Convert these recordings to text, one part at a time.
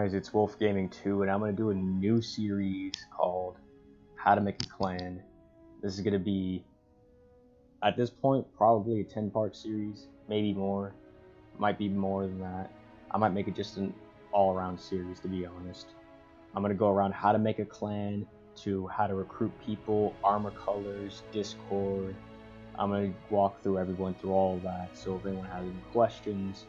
guys, it's Wolf Gaming 2, and I'm going to do a new series called How to Make a Clan. This is going to be, at this point, probably a 10-part series, maybe more, might be more than that. I might make it just an all-around series, to be honest. I'm going to go around how to make a clan, to how to recruit people, armor colors, Discord. I'm going to walk through everyone through all of that, so if anyone has any questions,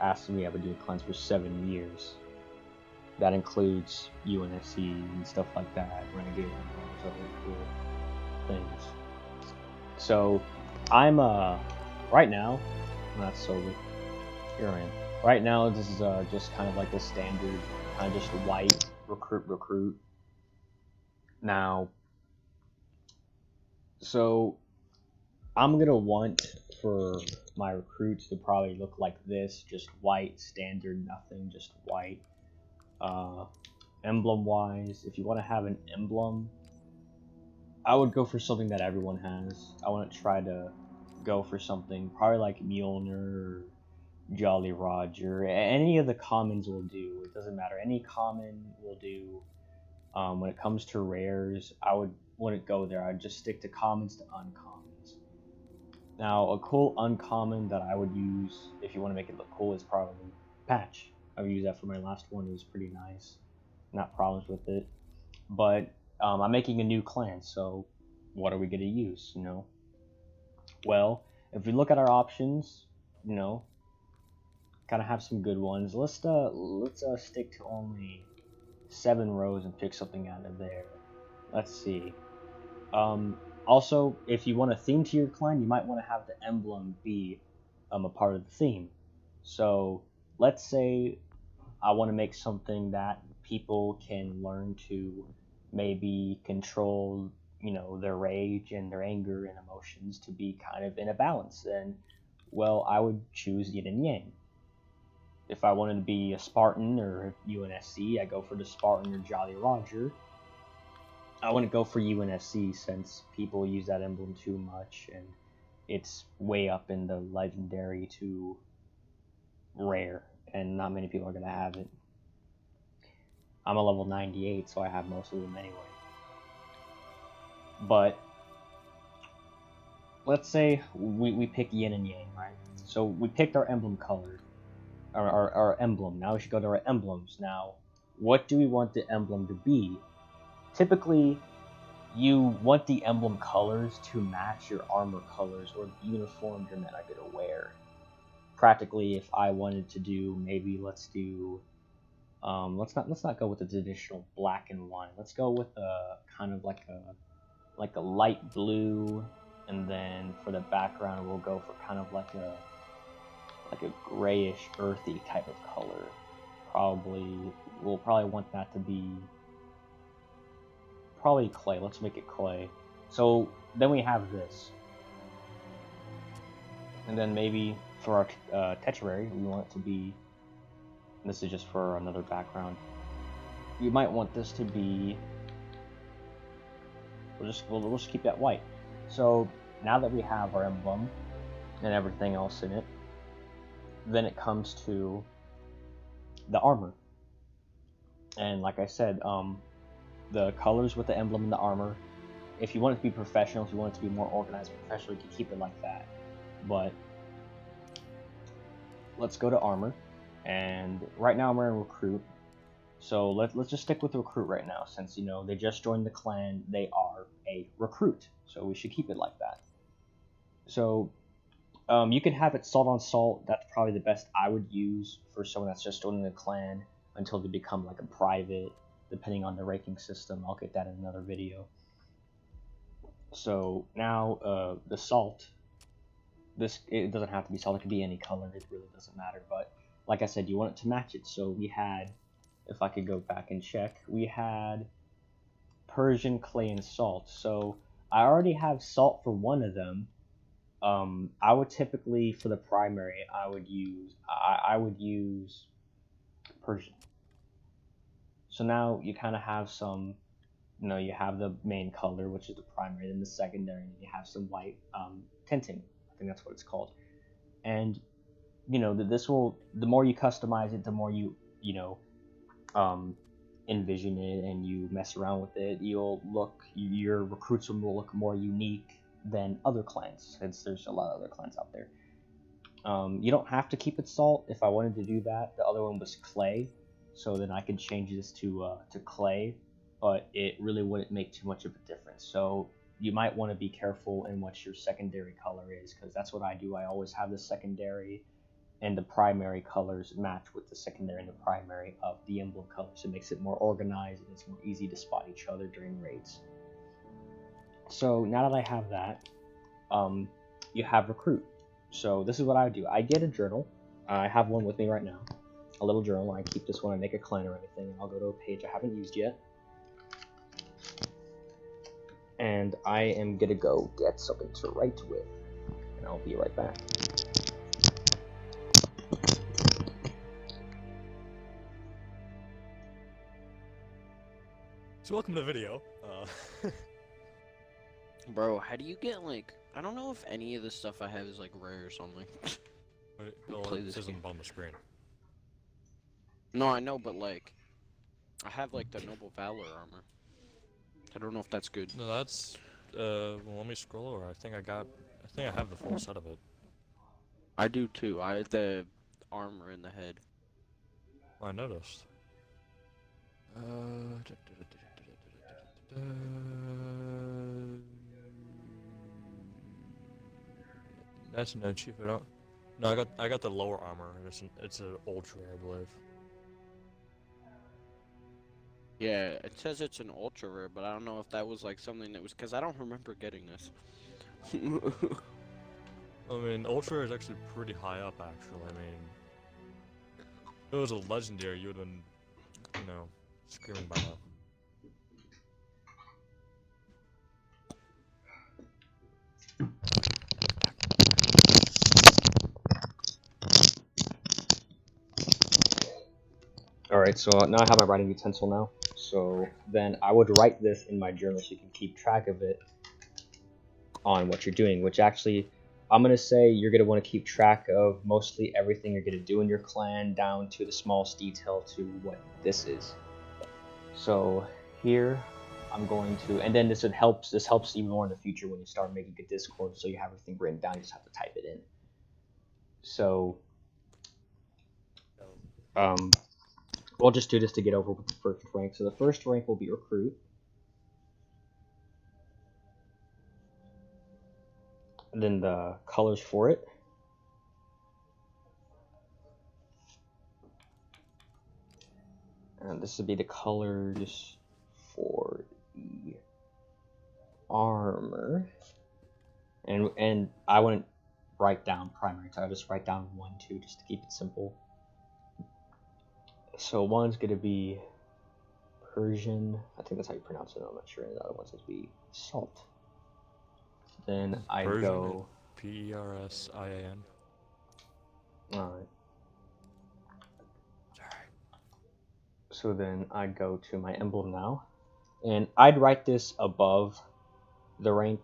ask me. I've been doing clans for 7 years. That includes UNSC and stuff like that, Renegade, and all those other cool things. So, I'm, right now, not sober, here I am. Right now, this is just kind of like the standard, kind of just white, recruit. Now, so, I'm gonna want for my recruits to probably look like this, just white, standard, nothing, just white. Emblem wise, if you want to have an emblem, I would go for something that everyone has. I want to try to go for something probably like Mjolnir or Jolly Roger. Any of the commons will do. It doesn't matter. Any common will do. When it comes to rares, I wouldn't go there. I'd just stick to commons to uncommons. Now, a cool uncommon that I would use if you want to make it look cool is probably Patch. I would use that for my last one. It was pretty nice. Not problems with it. But I'm making a new clan, so what are we going to use, you know? Well, if we look at our options, you know, kind of have some good ones. Let's stick to only 7 rows and pick something out of there. Let's see. Also, if you want a theme to your clan, you might want to have the emblem be a part of the theme. So let's say I want to make something that people can learn to maybe control, you know, their rage and their anger and emotions to be kind of in a balance. And well, I would choose Yin and Yang. If I wanted to be a Spartan or UNSC, I go for the Spartan or Jolly Roger. I wouldn't go for UNSC since people use that emblem too much and it's way up in the legendary to rare, and not many people are going to have it. I'm a level 98, so I have most of them anyway. But let's say we pick Yin and Yang, right? So we picked our emblem color, our emblem. Now we should go to our emblems. Now, what do we want the emblem to be? Typically, you want the emblem colors to match your armor colors or the uniform you're not going to wear. Practically, if I wanted to do, maybe let's do, let's not go with the traditional black and white. Let's go with a kind of like a light blue, and then for the background we'll go for kind of like a grayish, earthy type of color. We'll probably want that to be probably clay. Let's make it clay. So then we have this, and then maybe for our Tetrarary, we want it to be, this is just for another background, you might want this to be, we'll just keep that white. So now that we have our emblem and everything else in it, then it comes to the armor. And like I said, the colors with the emblem and the armor, if you want it to be professional, if you want it to be more organized and professional, you can keep it like that. But let's go to armor, and right now I'm wearing recruit, so let's just stick with recruit right now, since, you know, they just joined the clan, they are a recruit, so we should keep it like that. So you can have it salt on salt. That's probably the best I would use for someone that's just joining the clan until they become like a private, depending on the ranking system. I'll get that in another video. So now the salt, it doesn't have to be salt, it could be any color, it really doesn't matter. But like I said, you want it to match it. So we had, if I could go back and check, we had Persian, clay, and salt. So I already have salt for one of them. I would typically, for the primary, I would use Persian. So now you kind of have some, you know, you have the main color, which is the primary, then the secondary, and you have some white tinting. I think that's what it's called. And, you know, the more you customize it, the more you know, um, envision it and you mess around with it, your recruits will look more unique than other clans, since there's a lot of other clans out there. You don't have to keep it salt. If I wanted to do that, the other one was clay, so then I could change this to clay, but it really wouldn't make too much of a difference. So you might want to be careful in what your secondary color is, because that's what I do. I always have the secondary and the primary colors match with the secondary and the primary of the emblem colors. It makes it more organized and it's more easy to spot each other during raids. So now that I have that, you have recruit. So this is what I would do. I get a journal. I have one with me right now, a little journal. I keep this when I make a clan or anything, and I'll go to a page I haven't used yet. And I am gonna go get something to write with, and I'll be right back. So welcome to the video. Bro, how do you get, like, I don't know if any of the stuff I have is, like, rare or something. Play this isn't on the screen. No, I know, but, like, I have, like, the Noble Valor armor. I don't know if that's good. No, that's, well, let me scroll over. I think I have the full set of it. I do, too. I have the armor in the head. I noticed. That's no cheap. No, I got the lower armor. It's an ultra, I believe. Yeah, it says it's an ultra rare, but I don't know if that was, like, something that was, because I don't remember getting this. I mean, ultra is actually pretty high up, actually. I mean, if it was a legendary, you would have been, you know, screaming by now. Alright, so now I have my writing utensil now. So then I would write this in my journal so you can keep track of it on what you're doing, which actually, I'm going to say you're going to want to keep track of mostly everything you're going to do in your clan, down to the smallest detail to what this is. So here I'm going to, and then this helps even more in the future when you start making a Discord, so you have everything written down, you just have to type it in. So we'll just do this to get over with the first rank. So the first rank will be recruit. And then the colors for it. And this would be the colors for the armor. And I wouldn't write down primary, so I'll just write down 1, 2, just to keep it simple. So one's gonna be Persian. I think that's how you pronounce it. I'm not sure. And the other one's gonna be salt. Then I go Persian. Alright. So then I go to my emblem now, and I'd write this above the rank,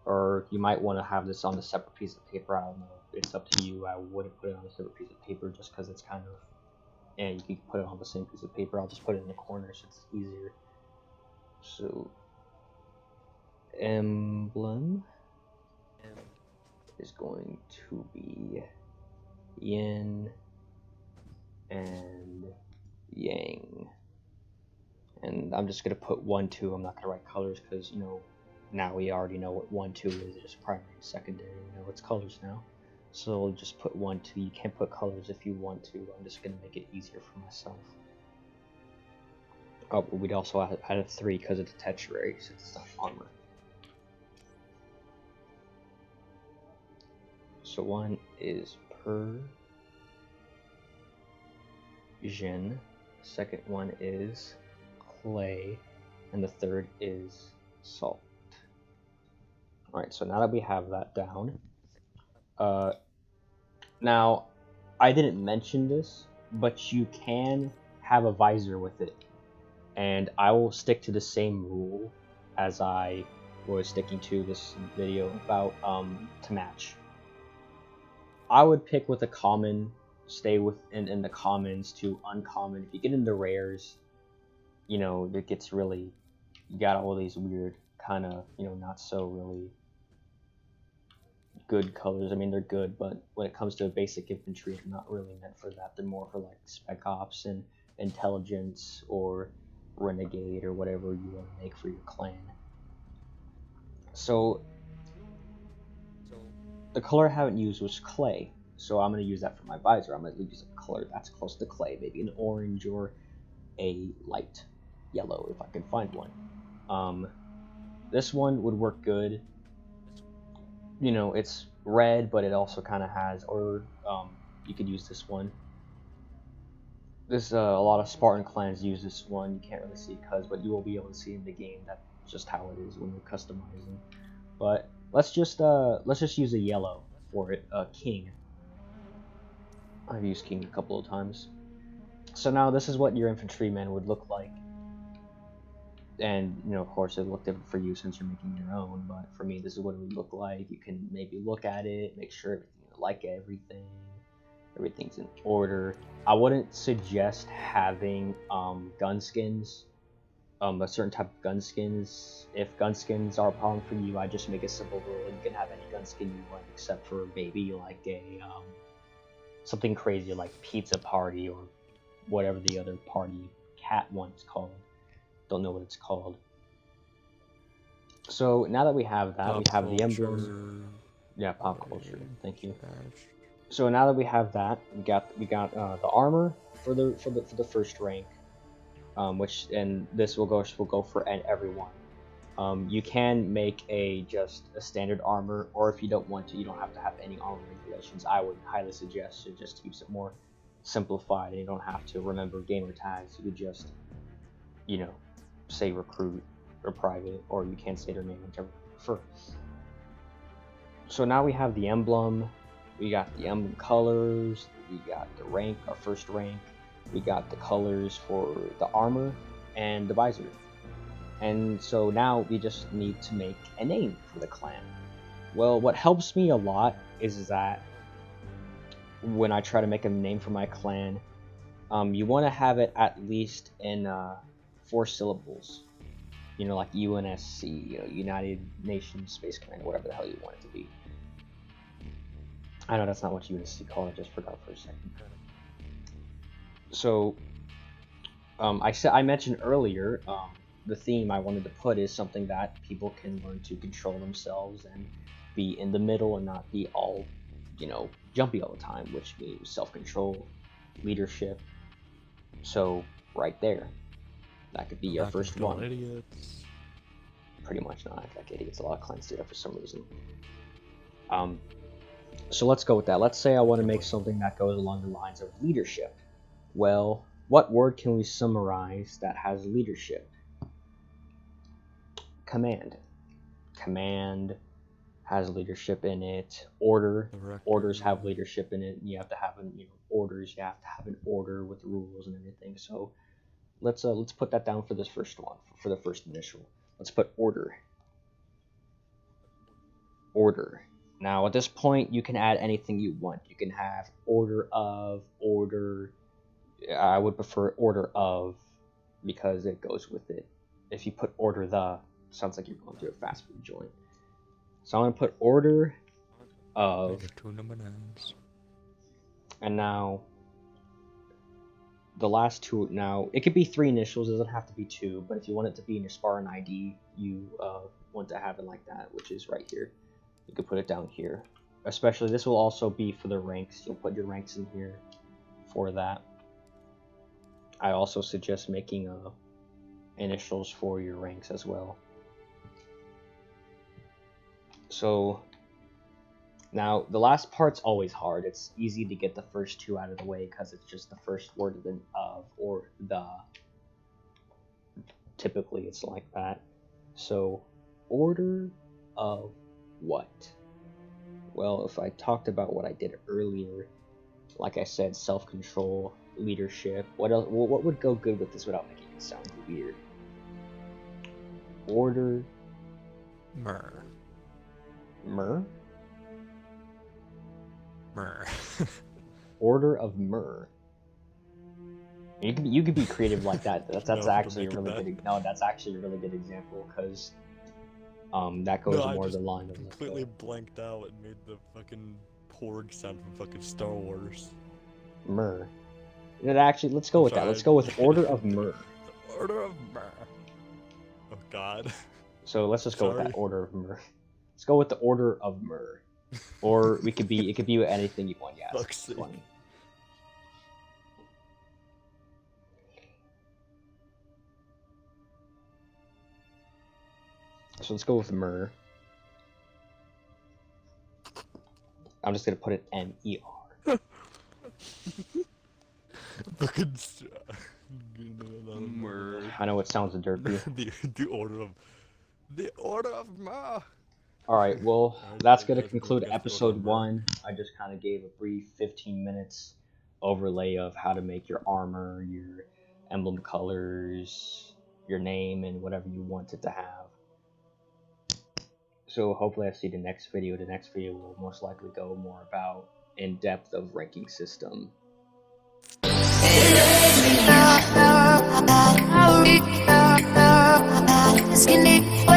or you might want to have this on a separate piece of paper. I don't know. It's up to you. I wouldn't put it on a separate piece of paper just because it's kind of, and you can put it on the same piece of paper. I'll just put it in the corner so it's easier. So emblem is going to be yin and yang, and I'm just gonna put 1, 2. I'm not gonna write colors because, you know, now we already know what 1, 2 is. It's just primary and secondary. We know it's colors now, so we'll just put 1, 2. You can't put colors if you want to. I'm just gonna make it easier for myself. Oh, but we'd also add a 3 because it's a tertiary, so it's not armor. So one is Persian, second one is clay, and the third is salt. Alright, so now that we have that down, now I didn't mention this, but you can have a visor with it, and I will stick to the same rule as I was sticking to this video about to match. I would pick with a common stay in the commons to uncommon. If you get into rares, you know, it gets really, you got all these weird kind of, you know, not so really good colors. I mean, they're good, but when it comes to basic infantry, they're not really meant for that. They're more for like spec ops and intelligence or renegade or whatever you want to make for your clan. So the color I haven't used was clay, so I'm going to use that for my visor. I'm going to use a color that's close to clay, maybe an orange or a light yellow if I can find one. This one would work good. You know, it's red, but it also kind of has, or you could use this one. This a lot of Spartan clans use this one. You can't really see because, but you will be able to see in the game. That's just how it is when you're customizing. But let's just use a yellow for it. King. I've used king a couple of times. So now this is what your infantryman would look like. And, you know, of course, it will look different for you since you're making your own, but for me, this is what it would look like. You can maybe look at it, make sure everything's in order. I wouldn't suggest having gun skins, a certain type of gun skins. If gun skins are a problem for you, I just make a simple rule. You can have any gun skin you want, except for maybe like a something crazy like Pizza Party or whatever the other party cat one's called. Don't know what it's called. So now that we have that, we have the emblem. Yeah, pop culture. Thank you. So now that we have that, we got the armor for the first rank, which, and this will go for everyone. You can make just a standard armor, or if you don't want to, you don't have to have any armor regulations. I would highly suggest it just keeps it more simplified, and you don't have to remember gamer tags. You could just, you know, say recruit or private, or you can say their name, whichever you prefer. So now we have the emblem, we got the emblem colors, we got the rank, our first rank, we got the colors for the armor and the visor. And so now we just need to make a name for the clan. Well, what helps me a lot is that when I try to make a name for my clan, you want to have it at least in 4 syllables. You know, like UNSC, you know, United Nations Space Command, whatever the hell you want it to be. I know that's not what UNSC called. I just forgot for a second. So, I mentioned earlier, the theme I wanted to put is something that people can learn to control themselves and be in the middle and not be all, you know, jumpy all the time, which means self-control, leadership. So right there, that could be your first one. Idiots. Pretty much not act like idiots. A lot of clans do that for some reason. So let's go with that. Let's say I want to make something that goes along the lines of leadership. Well, what word can we summarize that has leadership? Command. Command has leadership in it. Order. Orders have leadership in it. You have to have orders. You have to have an order with rules and everything. So let's put that down for this first one, for the first initial. Let's put order. Order. Now at this point you can add anything you want. You can have order of, order. I would prefer order of because it goes with it. If you put order the, it sounds like you're going to a fast food joint. So I'm gonna put order of, and now the last two. Now it could be 3 initials. It doesn't have to be 2. But if you want it to be in your Spartan ID, you want to have it like that, which is right here. You can put it down here. Especially this will also be for the ranks. You'll put your ranks in here for that. I also suggest making initials for your ranks as well. So now the last part's always hard. It's easy to get the first 2 out of the way because it's just the first word of the of or the. Typically it's like that. So order of what? Well, if I talked about what I did earlier, like I said, self-control, leadership. What else? What would go good with this without making it sound weird? Order. Myrrh. Myrrh? Myrrh. Order of Myrrh. You could be creative like that. That's No, actually a don't make really it good. No, that's actually a really good example because that goes No, I more just the line of completely blanked out and made the fucking porg sound from fucking Star Wars. Myrrh. Actually, let's go with that. Let's go with Order of Myrrh. Order of Myrrh. Oh god. So let's just go with Sorry. that Order of Myrrh. Let's go with the Order of Myrrh. Or it could be anything you want. Yeah, it's Fuck's sake. funny. So let's go with Myrrh. I'm just gonna put it M-E-R. Fucking Myrrh. I know it sounds derpy. the order of Myrrh. Alright, well, Alright, that's I gonna guess conclude we'll get to episode Order of 1. I just kind of gave a brief 15 minutes overlay of how to make your armor, your emblem colors, your name, and whatever you want it to have. So hopefully I see the next video. The next video will most likely go more about in-depth of ranking system. Skinny.